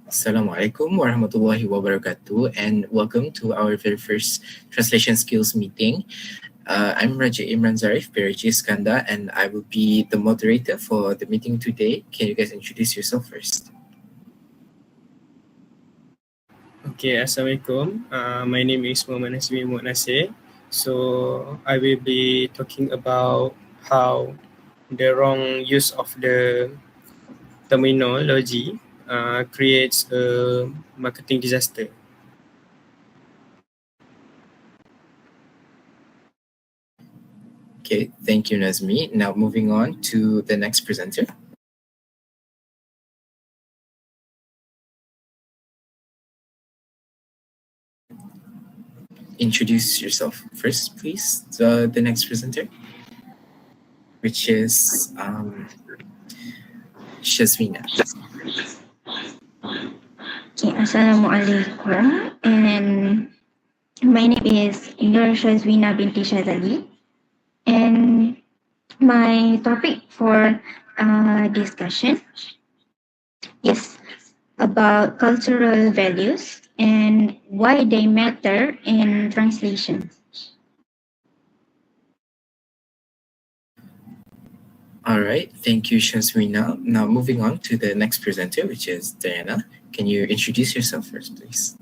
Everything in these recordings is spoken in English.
Assalamualaikum warahmatullahi wabarakatuh, and welcome to our very first translation skills meeting. I'm Raja Imran Zarif, Biraji Skanda, and I will be the moderator for the meeting today. Can you guys introduce yourself first? Okay, Assalamualaikum. My name is Muhammad Nasmi Muhammad Nasir. So I will be talking about how the wrong use of the terminology creates a marketing disaster. Okay, thank you, Nazmi. Now moving on to the next presenter. Introduce yourself first, please. The next presenter, which is Shazvina. Okay, Assalamualaikum. And my name is Nur Shazwina binti Shazali. And my topic for discussion is about cultural values and why they matter in translation. All right, thank you, Shazvina. Now moving on to the next presenter, which is Diana. Can you introduce yourself first, please?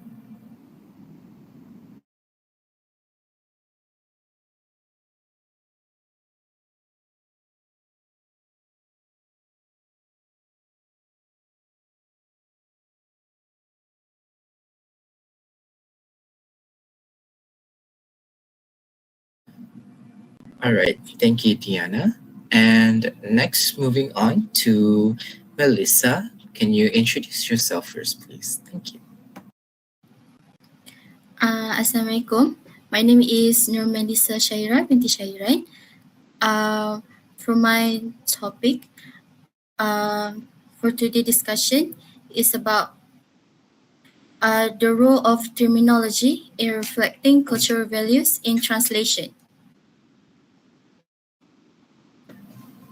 All right, thank you, Diana. And next, moving on to Melissa. Can you introduce yourself first, please? Thank you. Assalamualaikum. My name is Nur Melissa Shaira binti Shairan. For my topic for today's discussion is about the role of terminology in reflecting cultural values in translation.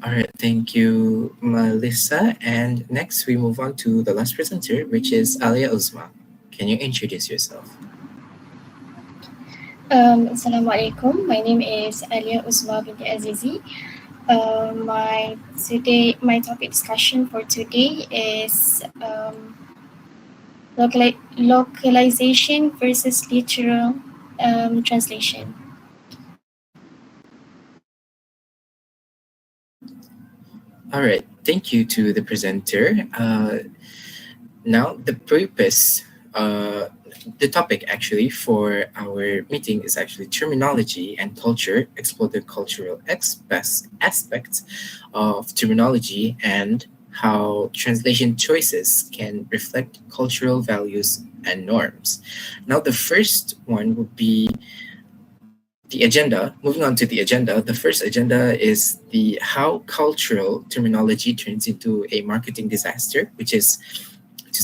All right, thank you, Melissa. And next, we move on to the last presenter, which is Alia Uzma. Can you introduce yourself? Assalamualaikum. My name is Alia Uzma binti Azizi. My topic discussion for today is localization versus literal translation. All right, thank you to the presenter. Now, the topic actually for our meeting is actually terminology and culture, explore the cultural aspects of terminology and how translation choices can reflect cultural values and norms. Now, the first one would be the agenda. Moving on to the agenda, the first agenda is the how cultural terminology turns into a marketing disaster, which is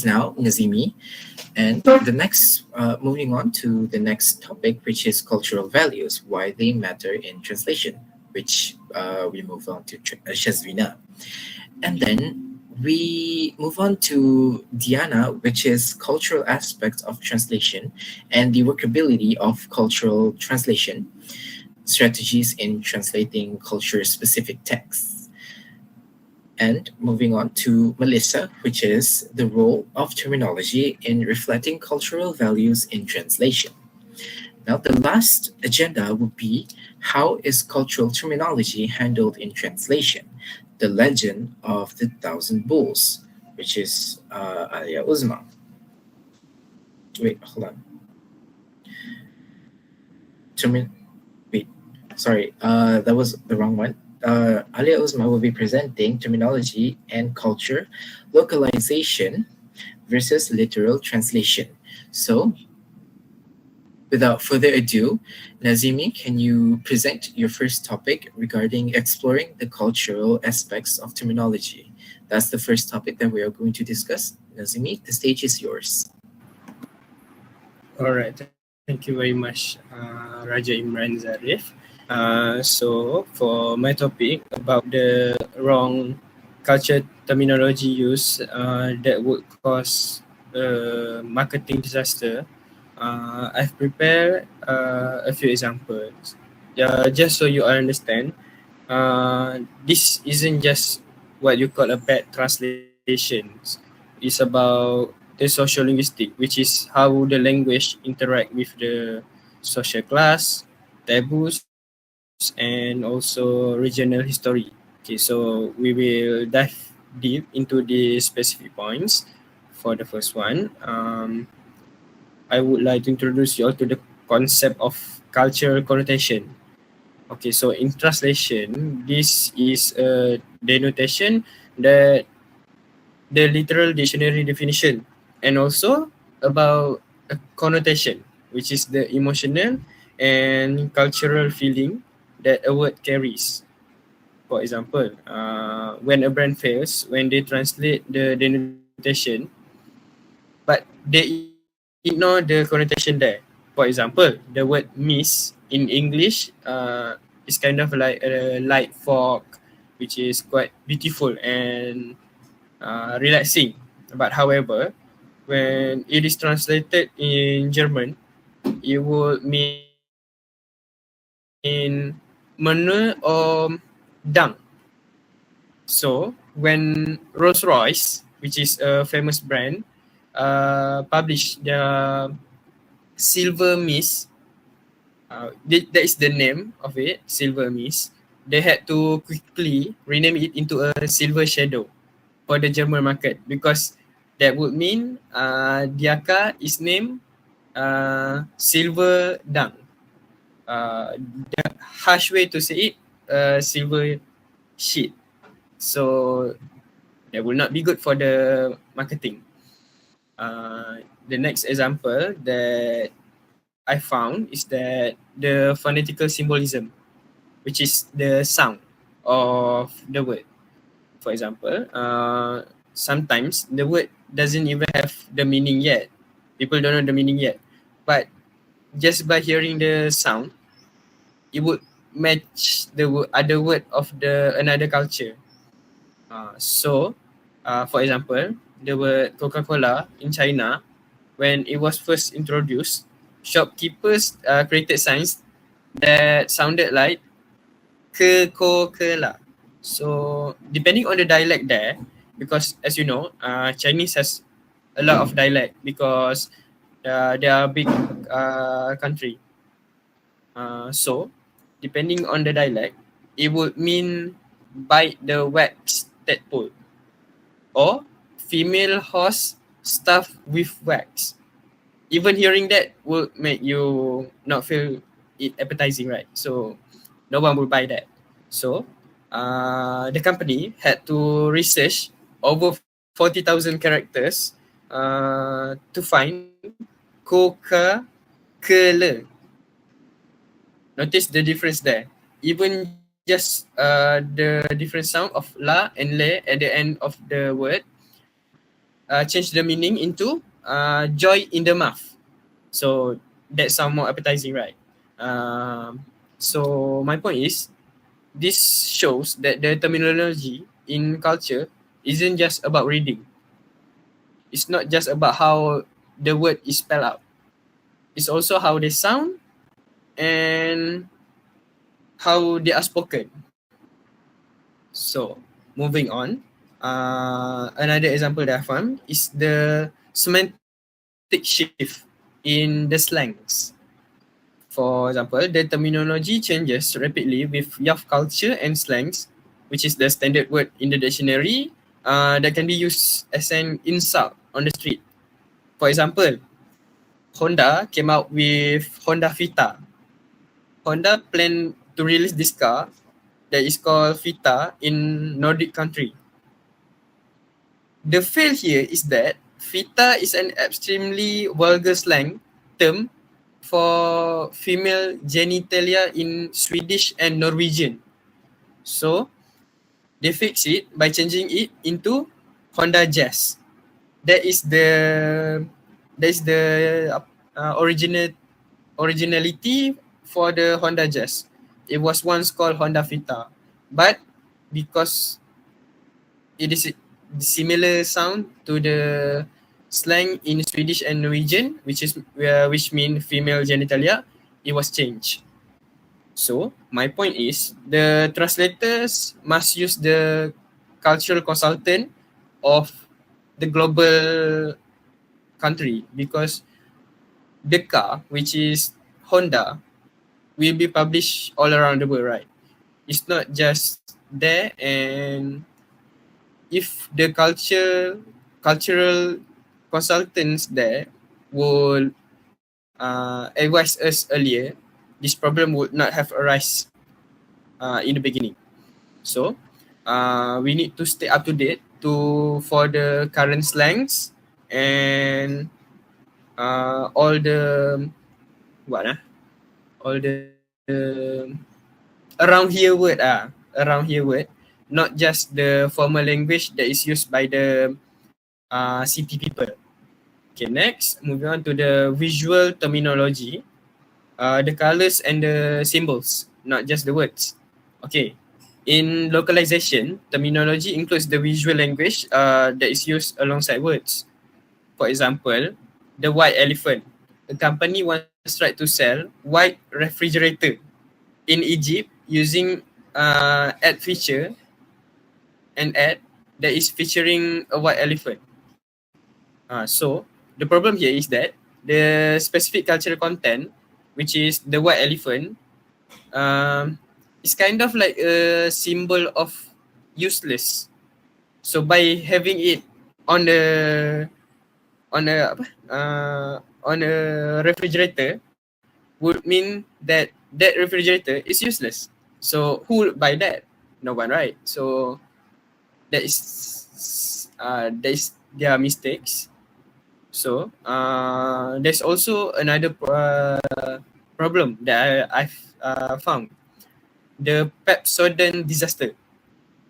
now Nazimi. And the next, moving on to the next topic, which is cultural values, why they matter in translation, which we move on to Shazvina. And then we move on to Diana, which is cultural aspects of translation and the workability of cultural translation, strategies in translating culture-specific texts. And moving on to Melissa, which is the role of terminology in reflecting cultural values in translation. Now, the last agenda would be how is cultural terminology handled in translation? The Legend of the Thousand Bulls, which is Alia Uzma. Wait, hold on. Sorry, that was the wrong one. Alia Uzma will be presenting terminology and culture, localization versus literal translation. So, without further ado, Nazimi, can you present your first topic regarding exploring the cultural aspects of terminology? That's the first topic that we are going to discuss. Nazimi, the stage is yours. All right, thank you very much, Raja Imran Zarif. So for my topic about the wrong culture terminology use that would cause a marketing disaster, I've prepared a few examples. Just so you understand, this isn't just what you call a bad translations. It's about the social linguistic, which is how the language interact with the social class, taboos, and also regional history. Okay, so we will dive deep into the specific points. For the first one, I would like to introduce you all to the concept of cultural connotation. Okay, so in translation, this is a denotation that the literal dictionary definition, and also about a connotation, which is the emotional and cultural feeling that a word carries. For example, when a brand fails, when they translate the denotation, but they ignore the connotation there. For example, the word miss in English is kind of like a light fog, which is quite beautiful and relaxing. But however, when it is translated in German, it would mean Mene or Dang. So when Rolls-Royce, which is a famous brand, published the Silver Mist, that is the name of it, Silver Mist, they had to quickly rename it into a Silver Shadow for the German market, because that would mean their car is named Silver Dang. The harsh way to say it, silver sheet. So that will not be good for the marketing. The next example that I found is that the phonetical symbolism, which is the sound of the word. For example, sometimes the word doesn't even have the meaning yet. People don't know the meaning yet. But just by hearing the sound, it would match the other word of the another culture. For example, the word Coca-Cola in China, when it was first introduced, shopkeepers created signs that sounded like Coca-Cola. So depending on the dialect there, because as you know, Chinese has a lot of dialect because they are a big country. So depending on the dialect, it would mean bite the wax tadpole, or female horse stuffed with wax. Even hearing that would make you not feel it appetizing, right? So no one will buy that. So the company had to research over 40,000 characters to find Coca-Cola. Notice the difference there. Even just the different sound of la and le at the end of the word change the meaning into joy in the mouth. So that sound more appetizing, right? So my point is, this shows that the terminology in culture isn't just about reading. It's not just about how the word is spelled out. It's also how they sound and how they are spoken. So moving on, another example that I found is the semantic shift in the slangs. For example, the terminology changes rapidly with youth culture and slangs, which is the standard word in the dictionary that can be used as an insult on the street. For example, Honda came out with Honda Vita. Honda planned to release this car that is called Vita in Nordic country. The fail here is that Vita is an extremely vulgar slang term for female genitalia in Swedish and Norwegian. So they fix it by changing it into Honda Jazz. That is the originality for the Honda Jazz. It was once called Honda Vita, but because it is similar sound to the slang in Swedish and Norwegian, which mean female genitalia, it was changed. So my point is the translators must use the cultural consultant of the global country, because the car, which is Honda, will be published all around the world, right? It's not just there. And if the cultural consultants there would advise us earlier, this problem would not have arisen in the beginning. So we need to stay up to date for the current slangs and all the all the around here word, not just the formal language that is used by the city people. Okay, next, moving on to the visual terminology, the colors and the symbols, not just the words. Okay, in localization, terminology includes the visual language that is used alongside words. For example, the white elephant. A company once tried to sell white refrigerator in Egypt using ad feature, an ad that is featuring a white elephant. So the problem here is that the specific cultural content, which is the white elephant, is kind of like a symbol of useless. So by having it on the on a refrigerator would mean that that refrigerator is useless. So who would buy that? No one, right? So that is their mistakes. So there's also another problem that I've found: the Pepsodent disaster.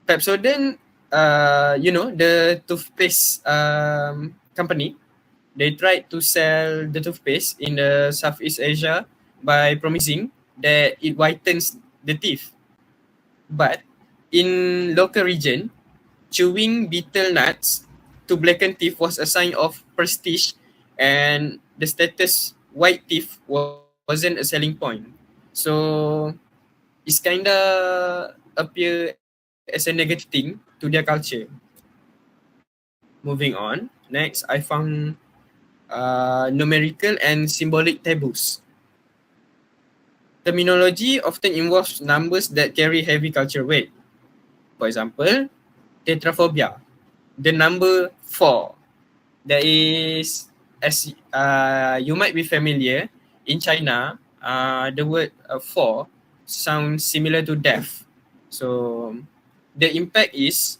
Pepsodent, the toothpaste company, they tried to sell the toothpaste in the Southeast Asia by promising that it whitens the teeth. But in local region, chewing betel nuts to blacken teeth was a sign of prestige, and the status white teeth wasn't a selling point. So it's kinda appear as a negative thing to their culture. Moving on, next I found numerical and symbolic taboos. Terminology often involves numbers that carry heavy cultural weight. For example, tetraphobia, the number 4. There is, as you might be familiar, in China, the word 4 sounds similar to death. So the impact is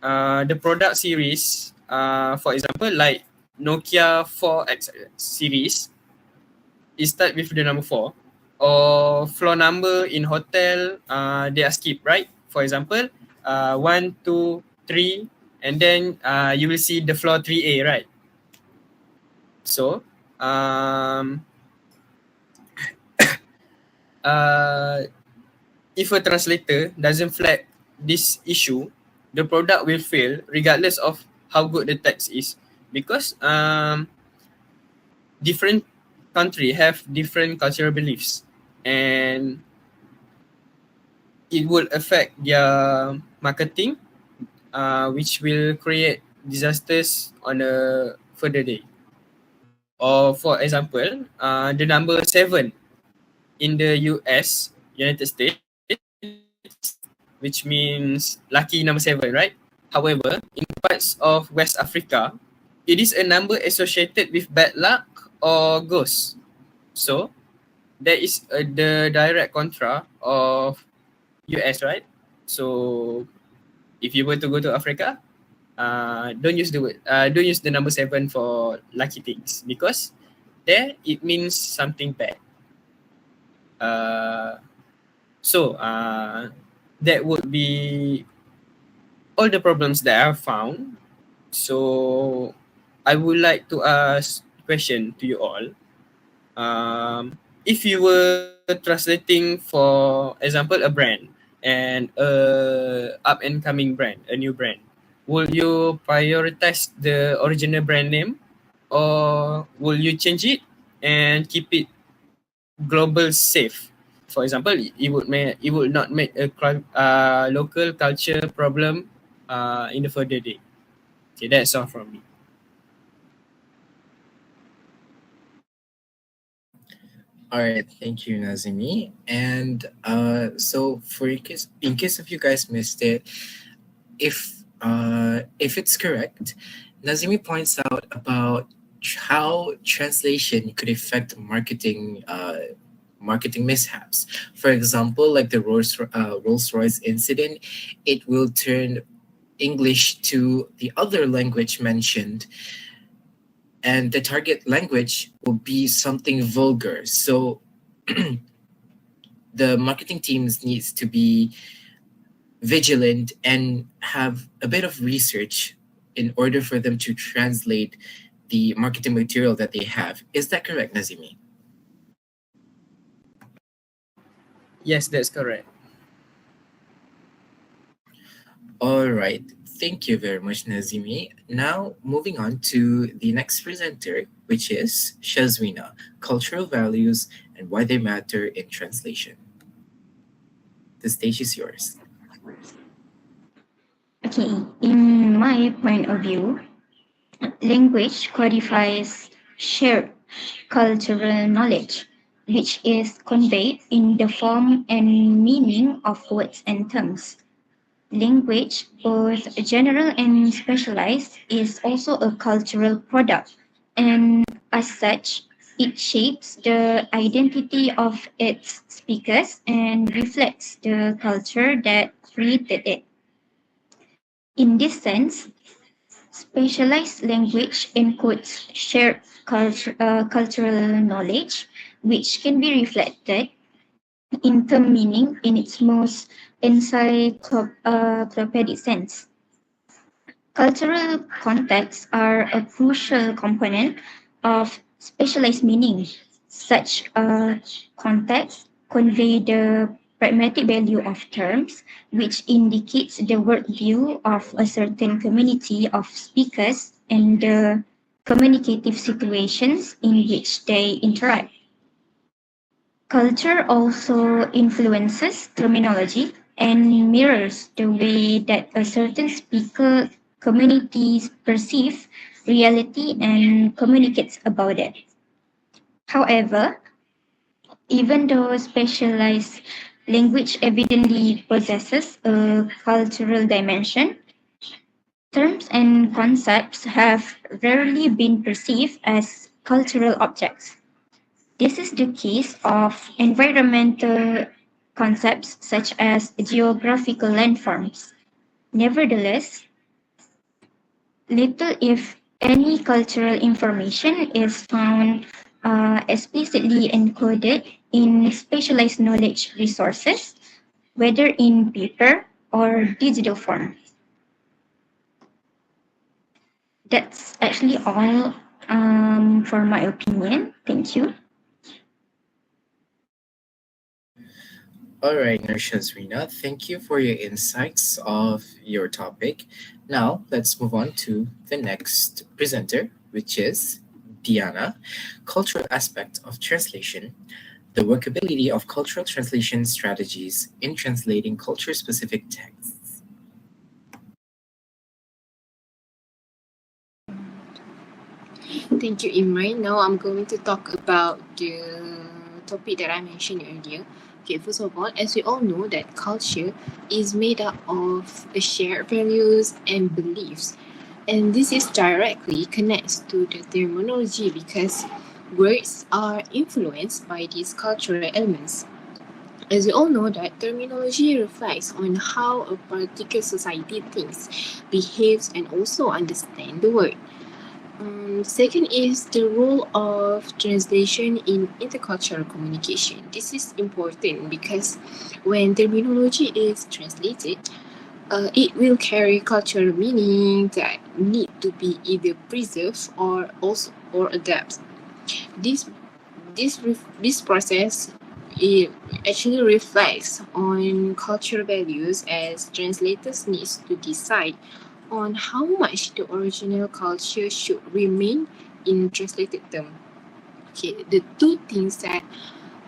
the product series, for example, like Nokia 4X series, it start with the number 4. Or floor number in hotel, they are skipped, right? For example, 1, 2, 3, and then you will see the floor 3A, right? So if a translator doesn't flag this issue, the product will fail regardless of how good the text is, because different country have different cultural beliefs, and it will affect their marketing, which will create disasters on a further day. Or for example, the number 7 in the United States, which means lucky number 7, right? However, in parts of West Africa, it is a number associated with bad luck or ghosts. So that is the direct contra of US, right? So if you were to go to Africa, don't use the number 7 for lucky things, because there it means something bad. So that would be all the problems that I found. So I would like to ask question to you all. If you were translating, for example, a brand and a up and coming brand, a new brand, will you prioritize the original brand name or will you change it and keep it global safe? For example, it would not make a local culture problem in the further day. Okay, that's all from me. All right, thank you, Nazimi. And so, for in case of you guys missed it, if it's correct, Nazimi points out about how translation could affect marketing mishaps. For example, like the Rolls-Royce incident, it will turn English to the other language mentioned, and the target language will be something vulgar. So the marketing teams needs to be vigilant and have a bit of research in order for them to translate the marketing material that they have. Is that correct, Nazimi? Yes, that's correct. All right. Thank you very much, Nazimi. Now, moving on to the next presenter, which is Shazwina, Cultural Values and Why They Matter in Translation. The stage is yours. Okay, in my point of view, language codifies shared cultural knowledge, which is conveyed in the form and meaning of words and terms. Language, both general and specialized, is also a cultural product, and as such, it shapes the identity of its speakers and reflects the culture that created it. In this sense, specialized language encodes shared cultural knowledge, which can be reflected in term meaning in its most encyclopedic sense. Cultural contexts are a crucial component of specialized meaning. Such contexts convey the pragmatic value of terms, which indicates the worldview of a certain community of speakers and the communicative situations in which they interact. Culture also influences terminology and mirrors the way that a certain speaker community perceives reality and communicates about it. However, even though specialized language evidently possesses a cultural dimension, terms and concepts have rarely been perceived as cultural objects. This is the case of environmental concepts such as geographical landforms. Nevertheless, little if any cultural information is found explicitly encoded in specialized knowledge resources, whether in paper or digital form. That's actually all for my opinion. Thank you. All right, Shazwina, thank you for your insights of your topic. Now, let's move on to the next presenter, which is Diana, Cultural Aspect of Translation, the workability of cultural translation strategies in translating culture-specific texts. Thank you, Imran. Now I'm going to talk about the topic that I mentioned earlier. Okay, first of all, as we all know that culture is made up of shared values and beliefs. And this is directly connects to the terminology because words are influenced by these cultural elements. As we all know that terminology reflects on how a particular society thinks, behaves, and also understands the word. Second is the role of translation in intercultural communication. This is important because when terminology is translated, it will carry cultural meaning that need to be either preserved or adapted. This process it actually reflects on cultural values as translators needs to decide on how much the original culture should remain in translated term. Okay, the two things that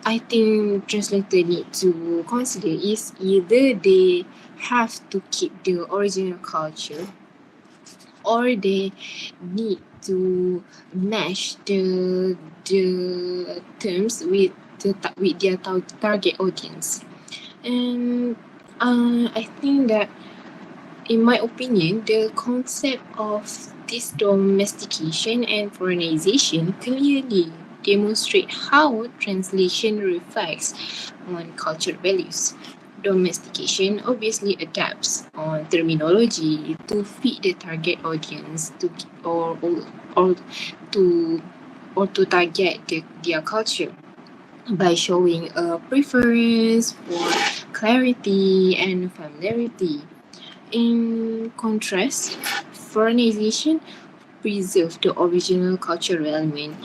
I think translator need to consider is either they have to keep the original culture, or they need to match the terms with with their target audience. And I think that, in my opinion, the concept of this domestication and foreignization clearly demonstrate how translation reflects on cultural values. Domestication obviously adapts on terminology to fit the target audience or to to target their culture by showing a preference for clarity and familiarity. In contrast, foreignization preserves the original cultural element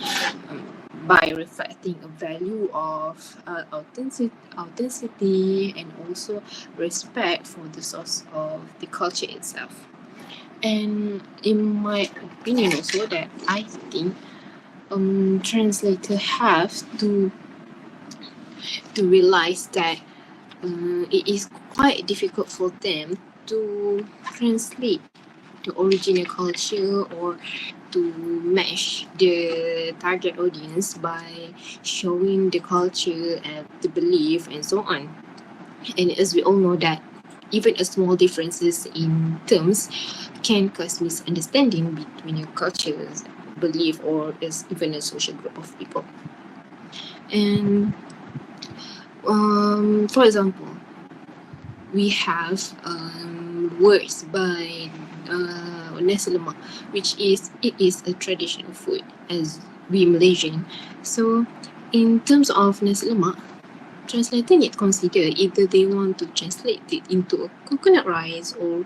by reflecting a value of authenticity and also respect for the source of the culture itself. And in my opinion also, that I think translators have to realize that it is quite difficult for them to translate the original culture or to match the target audience by showing the culture and the belief and so on. And as we all know that even a small differences in terms can cause misunderstanding between your cultures, belief, or as even a social group of people. And for example, we have words by nasi lemak, which is a traditional food as we Malaysian. So in terms of nasi lemak, translator need to consider either they want to translate it into a coconut rice or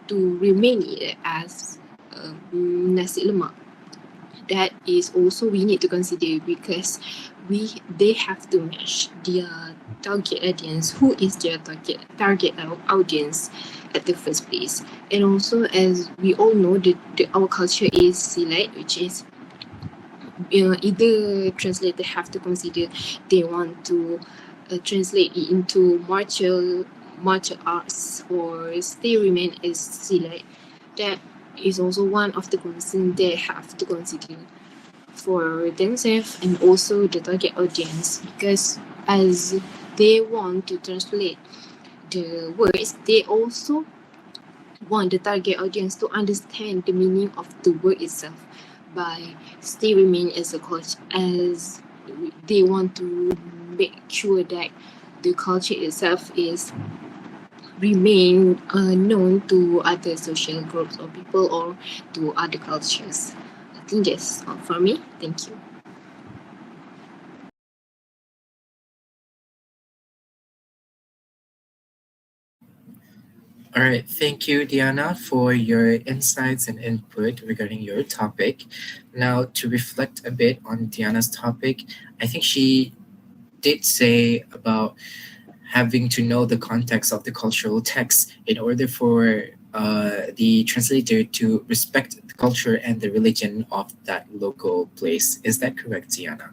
to remain it as nasi lemak. That is also we need to consider, because they have to match their target audience, who is their target audience at the first place. And also, as we all know, our culture is Silat, which is either translator have to consider they want to translate it into martial arts or stay remain as Silat. That is also one of the concerns they have to consider for themselves and also the target audience, because as they want to translate the words, they also want the target audience to understand the meaning of the word itself by stay remain as a culture, as they want to make sure that the culture itself is remain known to other social groups or people or to other cultures. I think that's all for me. Thank you. All right, thank you, Diana, for your insights and input regarding your topic. Now, to reflect a bit on Diana's topic, I think she did say about having to know the context of the cultural text in order for the translator to respect the culture and the religion of that local place. Is that correct, Diana?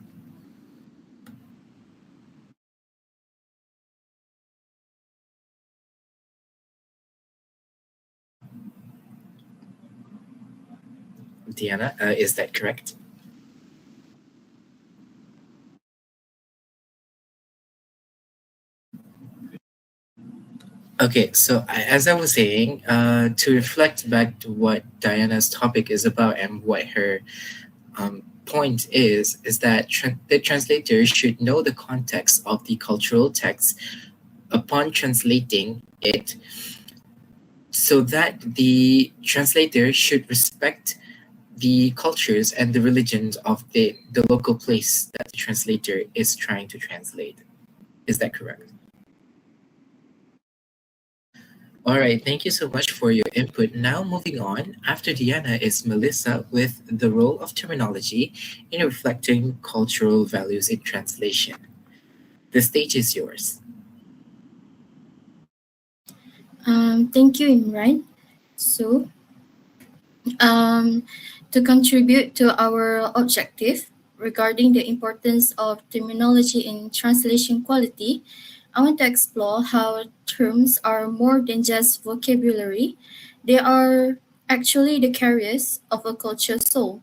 Diana, is that correct? Okay, so as I was saying, to reflect back to what Diana's topic is about and what her point is that the translator should know the context of the cultural text upon translating it, so that the translator should respect the cultures and the religions of the local place that the translator is trying to translate. Is that correct? All right, thank you so much for your input. Now, moving on, after Diana is Melissa with the role of terminology in reflecting cultural values in translation. The stage is yours. Thank you, Imran. So, um, To contribute to our objective regarding the importance of terminology in translation quality, I want to explore how terms are more than just vocabulary. They are actually the carriers of a culture's soul.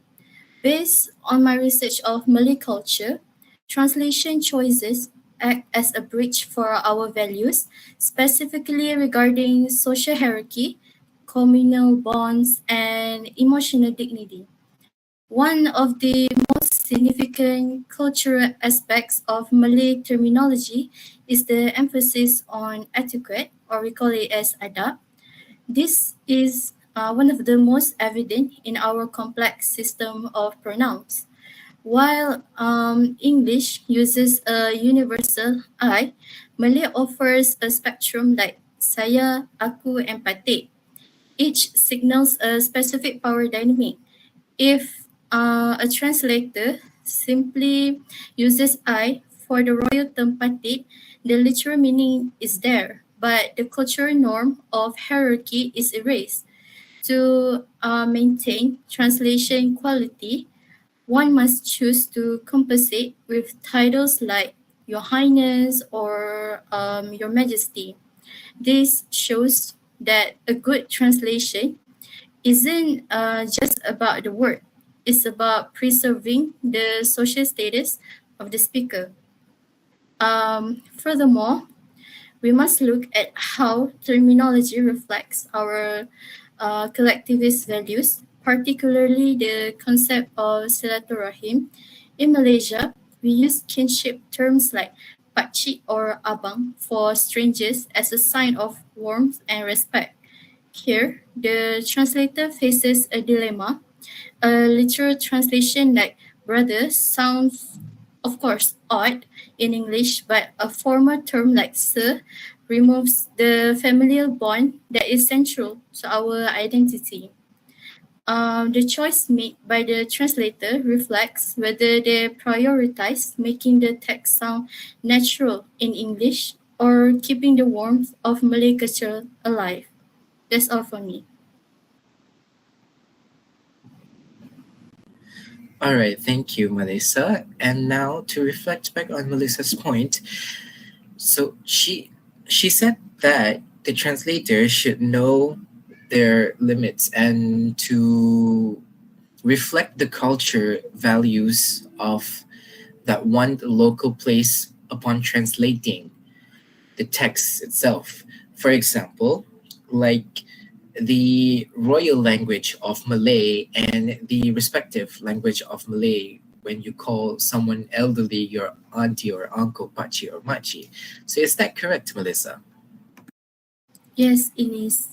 Based on my research of Malay culture, translation choices act as a bridge for our values, specifically regarding social hierarchy, communal bonds, and emotional dignity. One of the most significant cultural aspects of Malay terminology is the emphasis on etiquette, or we call it as adab. This is one of the most evident in our complex system of pronouns. While English uses a universal I, Malay offers a spectrum like saya, aku, and patik. Each signals a specific power dynamic. If a translator simply uses I for the royal term patik, the literal meaning is there, but the cultural norm of hierarchy is erased. To maintain translation quality, one must choose to compensate with titles like Your Highness or Your Majesty. This shows that a good translation isn't just about the word, it's about preserving the social status of the speaker. Furthermore, we must look at how terminology reflects our collectivist values, particularly the concept of silaturahim. In Malaysia, we use kinship terms like pakcik or abang for strangers as a sign of warmth and respect. Here, the translator faces a dilemma. A literal translation like brother sounds, of course, odd in English, but a formal term like sir removes the familial bond that is central to our identity. The choice made by the translator reflects whether they prioritize making the text sound natural in English or keeping the warmth of Malay culture alive. That's all for me. All right, thank you, Melissa. And now to reflect back on Melissa's point, so she said that the translator should know their limits and to reflect the culture values of that one local place upon translating the text itself. For example, like the royal language of Malay and the respective language of Malay when you call someone elderly your auntie or uncle, pachi or machi. So is that correct, Melissa? Yes, it is.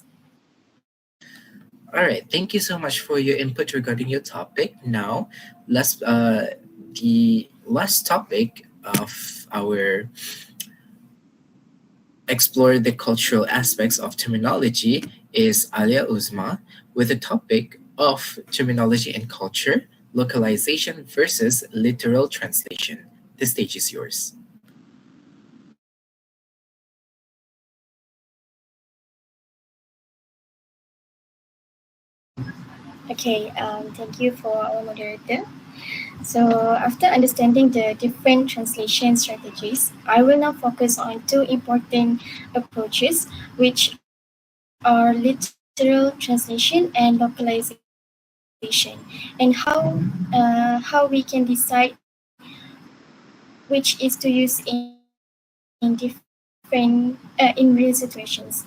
All right, thank you so much for your input regarding your topic. Now, the last topic of our explore the cultural aspects of terminology is Alia Uzma with the topic of terminology and culture, localization versus literal translation. The stage is yours. Okay, thank you for our moderator. So, after understanding the different translation strategies, I will now focus on two important approaches, which are literal translation and localization, and how we can decide which is to use in real situations.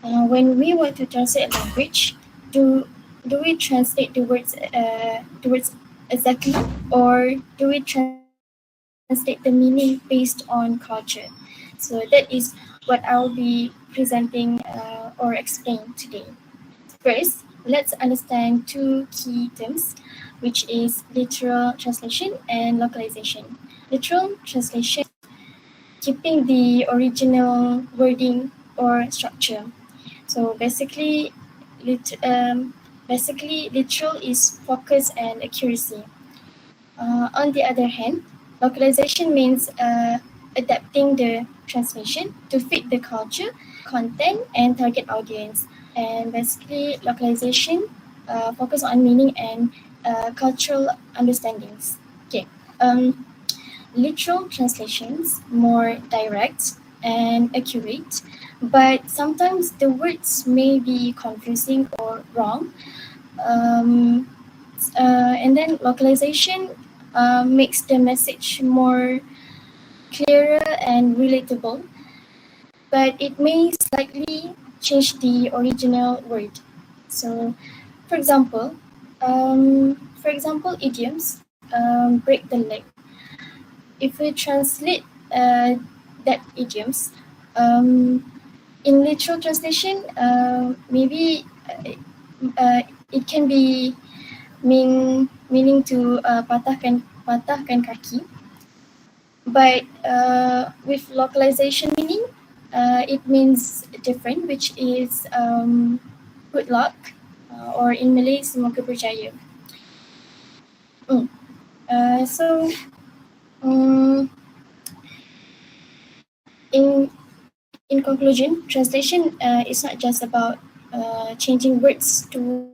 When we want to translate a language, do do we translate the words exactly, or do we translate the meaning based on culture? So that is what I'll be presenting or explain today. First, let's understand two key terms, which is literal translation and localization. Literal translation keeping the original wording or structure. So basically, literal is focus and accuracy. On the other hand, localization means adapting the translation to fit the culture, content, and target audience. And basically, localization focus on meaning and cultural understandings. Okay. Literal translations more direct and accurate, but sometimes the words may be confusing or wrong. Um, and then localization makes the message more clearer and relatable, but it may slightly change the original word. So, for example, idioms break the leg. If we translate that idioms in literal translation, maybe it can be meaning to patahkan kaki, but with localization meaning, it means different, which is good luck, or in Malay, semoga berjaya. So, in conclusion, translation is not just about changing words to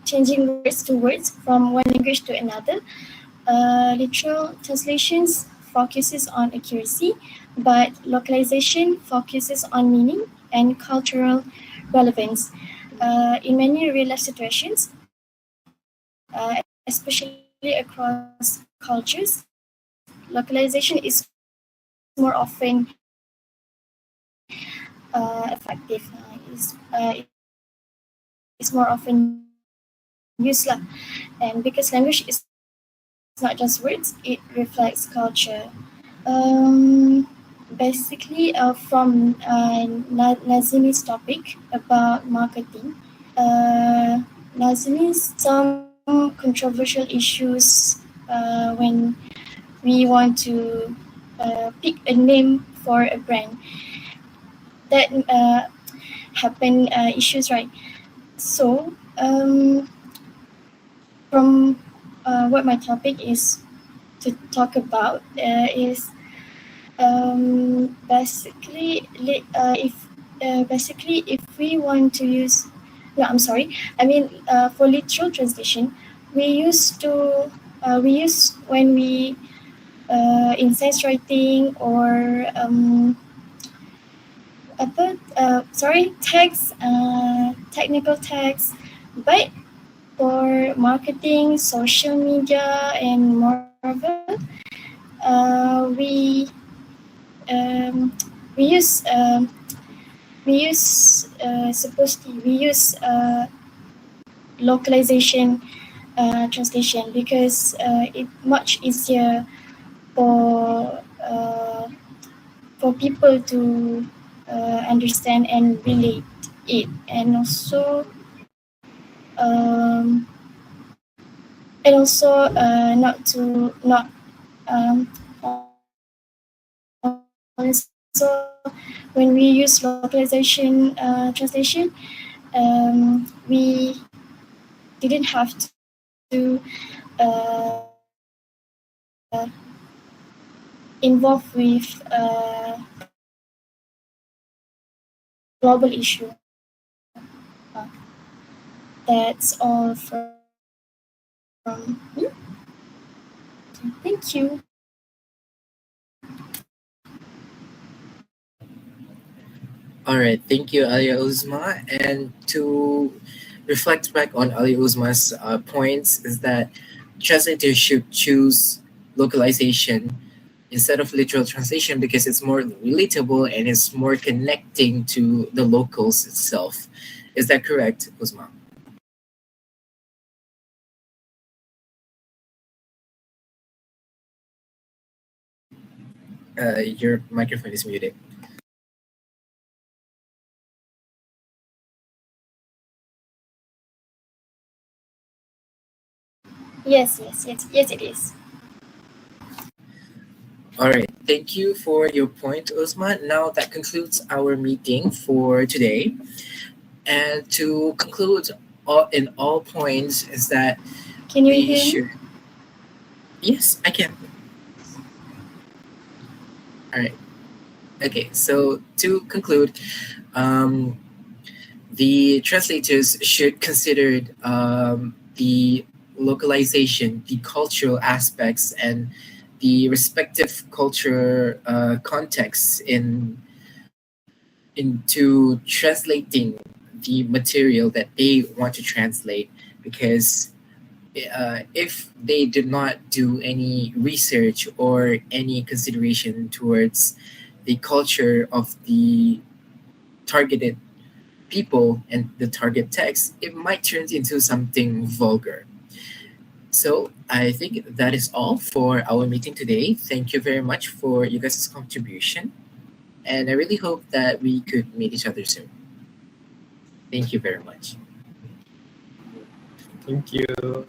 changing words to words from one language to another. Literal translations focuses on accuracy, but localization focuses on meaning and cultural relevance. In many real life situations, especially across cultures, localization is more often effective. Is more often used lah, and because language is not just words, it reflects culture. Basically, from Nazimi's topic about marketing, Nazimi's some controversial issues when we want to pick a name for a brand. That happen issues, right? So, from what my topic is to talk about is if we want to use, no, I'm sorry. I mean, for literal translation, we use when we in science writing or text, technical text, but for marketing, social media, and moreover, we use localization translation because it's much easier for people to understand and relate it, and also also when we use localization translation, we didn't have to involve with global issue. That's all from me. Thank you. All right, thank you, Alia Uzma. And to reflect back on Alia Uzma's points, is that translators should choose localization instead of literal translation because it's more relatable and it's more connecting to the locals itself. Is that correct, Uzma? Your microphone is muted. Yes, it is. All right, thank you for your point, Uzma. Now that concludes our meeting for today. And to conclude in all points is that Can you we hear should. me? Yes, I can. All right. Okay, so to conclude, um, the translators should consider the localization, the cultural aspects, and the respective culture contexts into translating the material that they want to translate, because if they did not do any research or any consideration towards the culture of the targeted people and the target text, it might turn into something vulgar. So I think that is all for our meeting today. Thank you very much for you guys' contribution. And I really hope that we could meet each other soon. Thank you very much. Thank you.